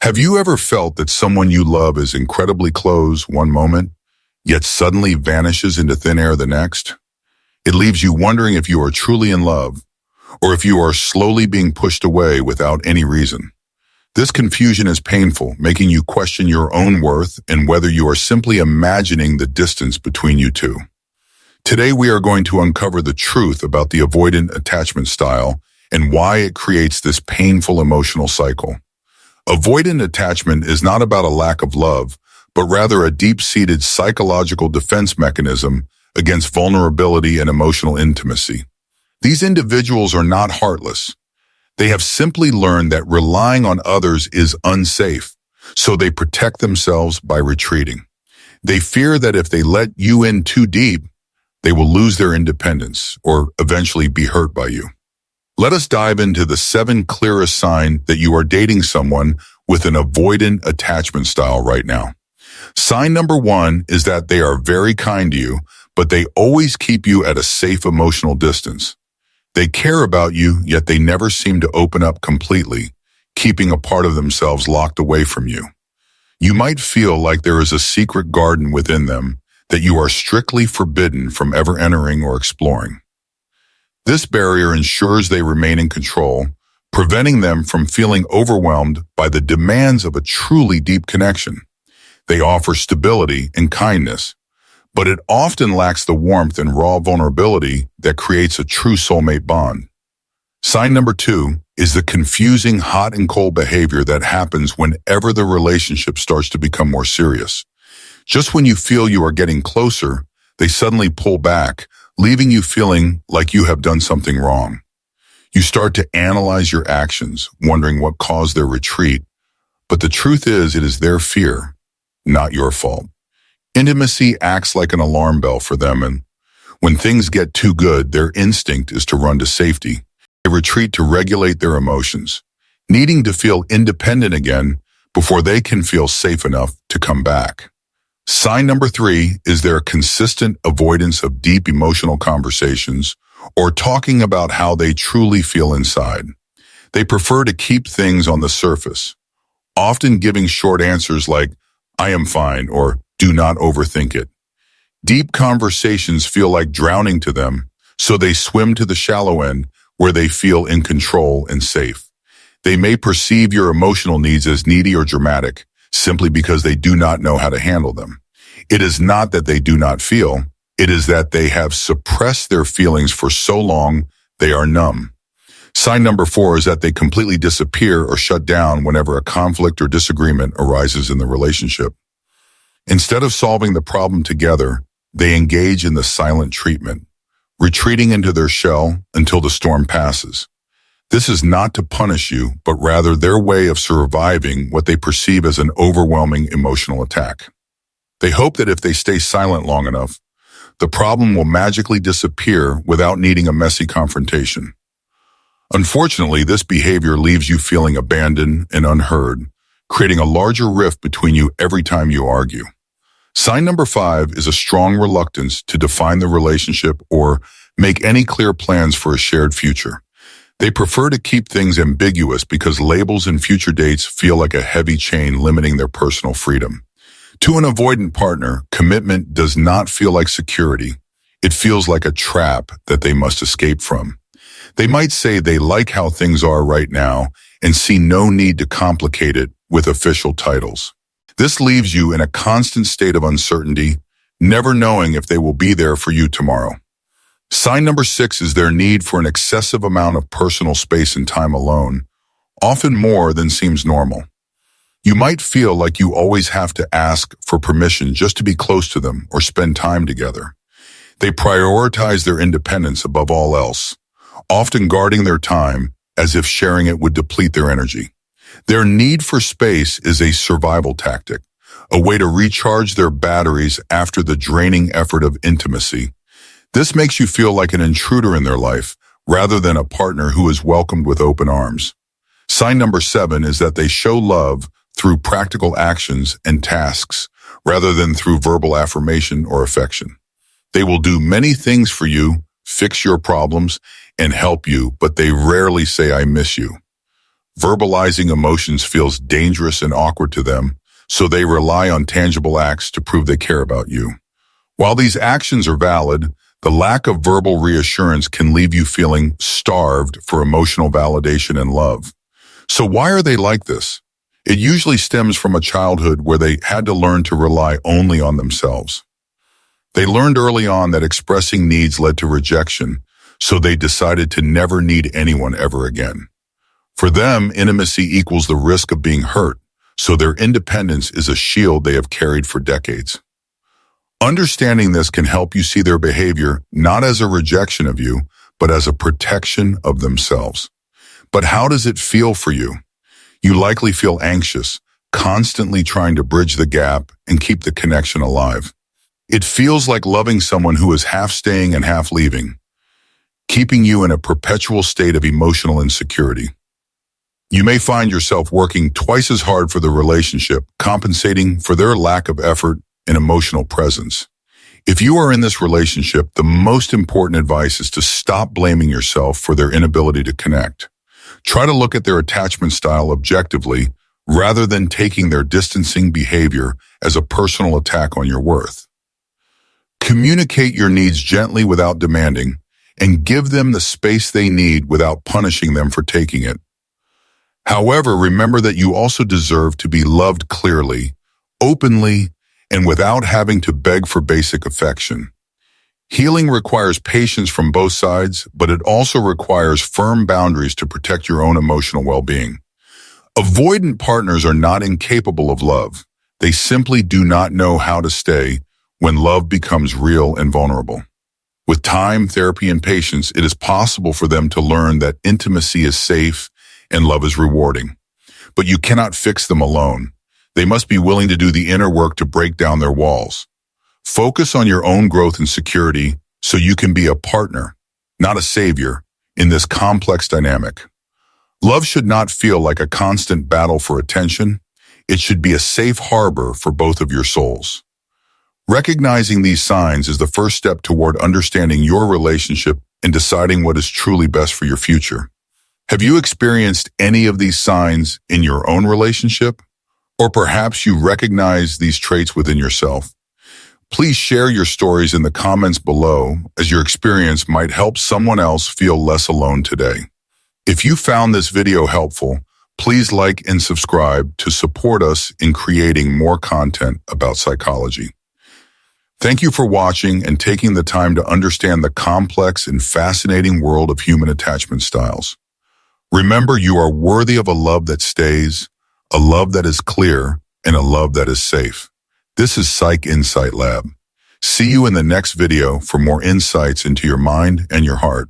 Have you ever felt that someone you love is incredibly close one moment, yet suddenly vanishes into thin air the next? It leaves you wondering if you are truly in love, or if you are slowly being pushed away without any reason. This confusion is painful, making you question your own worth and whether you are simply imagining the distance between you two. Today we are going to uncover the truth about the avoidant attachment style and why it creates this painful emotional cycle. Avoidant attachment is not about a lack of love, but rather a deep-seated psychological defense mechanism against vulnerability and emotional intimacy. These individuals are not heartless. They have simply learned that relying on others is unsafe, so they protect themselves by retreating. They fear that if they let you in too deep, they will lose their independence or eventually be hurt by you. Let us dive into the 7 clearest signs that you are dating someone with an avoidant attachment style right now. Sign number 1 is that they are very kind to you, but they always keep you at a safe emotional distance. They care about you, yet they never seem to open up completely, keeping a part of themselves locked away from you. You might feel like there is a secret garden within them that you are strictly forbidden from ever entering or exploring. This barrier ensures they remain in control, preventing them from feeling overwhelmed by the demands of a truly deep connection. They offer stability and kindness, but it often lacks the warmth and raw vulnerability that creates a true soulmate bond. Sign number 2 is the confusing hot and cold behavior that happens whenever the relationship starts to become more serious. Just when you feel you are getting closer, they suddenly pull back, leaving you feeling like you have done something wrong. You start to analyze your actions, wondering what caused their retreat, but the truth is it is their fear, not your fault. Intimacy acts like an alarm bell for them, and when things get too good, their instinct is to run to safety. They retreat to regulate their emotions, needing to feel independent again before they can feel safe enough to come back. Sign number 3 is their consistent avoidance of deep emotional conversations or talking about how they truly feel inside. They prefer to keep things on the surface, often giving short answers like, "I am fine," or "do not overthink it." Deep conversations feel like drowning to them, so they swim to the shallow end where they feel in control and safe. They may perceive your emotional needs as needy or dramatic, simply because they do not know how to handle them. It is not that they do not feel, it is that they have suppressed their feelings for so long they are numb. Sign number 4 is that they completely disappear or shut down whenever a conflict or disagreement arises in the relationship. Instead of solving the problem together, they engage in the silent treatment, retreating into their shell until the storm passes. This is not to punish you, but rather their way of surviving what they perceive as an overwhelming emotional attack. They hope that if they stay silent long enough, the problem will magically disappear without needing a messy confrontation. Unfortunately, this behavior leaves you feeling abandoned and unheard, creating a larger rift between you every time you argue. Sign number 5 is a strong reluctance to define the relationship or make any clear plans for a shared future. They prefer to keep things ambiguous because labels and future dates feel like a heavy chain limiting their personal freedom. To an avoidant partner, commitment does not feel like security. It feels like a trap that they must escape from. They might say they like how things are right now and see no need to complicate it with official titles. This leaves you in a constant state of uncertainty, never knowing if they will be there for you tomorrow. Sign number 6 is their need for an excessive amount of personal space and time alone, often more than seems normal. You might feel like you always have to ask for permission just to be close to them or spend time together. They prioritize their independence above all else, often guarding their time as if sharing it would deplete their energy. Their need for space is a survival tactic, a way to recharge their batteries after the draining effort of intimacy. This makes you feel like an intruder in their life rather than a partner who is welcomed with open arms. Sign number 7 is that they show love through practical actions and tasks rather than through verbal affirmation or affection. They will do many things for you, fix your problems, and help you, but they rarely say, "I miss you." Verbalizing emotions feels dangerous and awkward to them, so they rely on tangible acts to prove they care about you. While these actions are valid, the lack of verbal reassurance can leave you feeling starved for emotional validation and love. So why are they like this? It usually stems from a childhood where they had to learn to rely only on themselves. They learned early on that expressing needs led to rejection, so they decided to never need anyone ever again. For them, intimacy equals the risk of being hurt, so their independence is a shield they have carried for decades. Understanding this can help you see their behavior not as a rejection of you, but as a protection of themselves. But how does it feel for you? You likely feel anxious, constantly trying to bridge the gap and keep the connection alive. It feels like loving someone who is half staying and half leaving, keeping you in a perpetual state of emotional insecurity. You may find yourself working twice as hard for the relationship, compensating for their lack of effort and emotional presence. If you are in this relationship, the most important advice is to stop blaming yourself for their inability to connect. Try to look at their attachment style objectively rather than taking their distancing behavior as a personal attack on your worth. Communicate your needs gently without demanding, and give them the space they need without punishing them for taking it. However, remember that you also deserve to be loved clearly, openly, and without having to beg for basic affection. Healing requires patience from both sides, but it also requires firm boundaries to protect your own emotional well-being. Avoidant partners are not incapable of love. They simply do not know how to stay when love becomes real and vulnerable. With time, therapy, and patience, it is possible for them to learn that intimacy is safe and love is rewarding. But you cannot fix them alone. They must be willing to do the inner work to break down their walls. Focus on your own growth and security so you can be a partner, not a savior, in this complex dynamic. Love should not feel like a constant battle for attention. It should be a safe harbor for both of your souls. Recognizing these signs is the first step toward understanding your relationship and deciding what is truly best for your future. Have you experienced any of these signs in your own relationship? Or perhaps you recognize these traits within yourself? Please share your stories in the comments below, as your experience might help someone else feel less alone today. If you found this video helpful, please like and subscribe to support us in creating more content about psychology. Thank you for watching and taking the time to understand the complex and fascinating world of human attachment styles. Remember, you are worthy of a love that stays, a love that is clear, and a love that is safe. This is Psych Insight Lab. See you in the next video for more insights into your mind and your heart.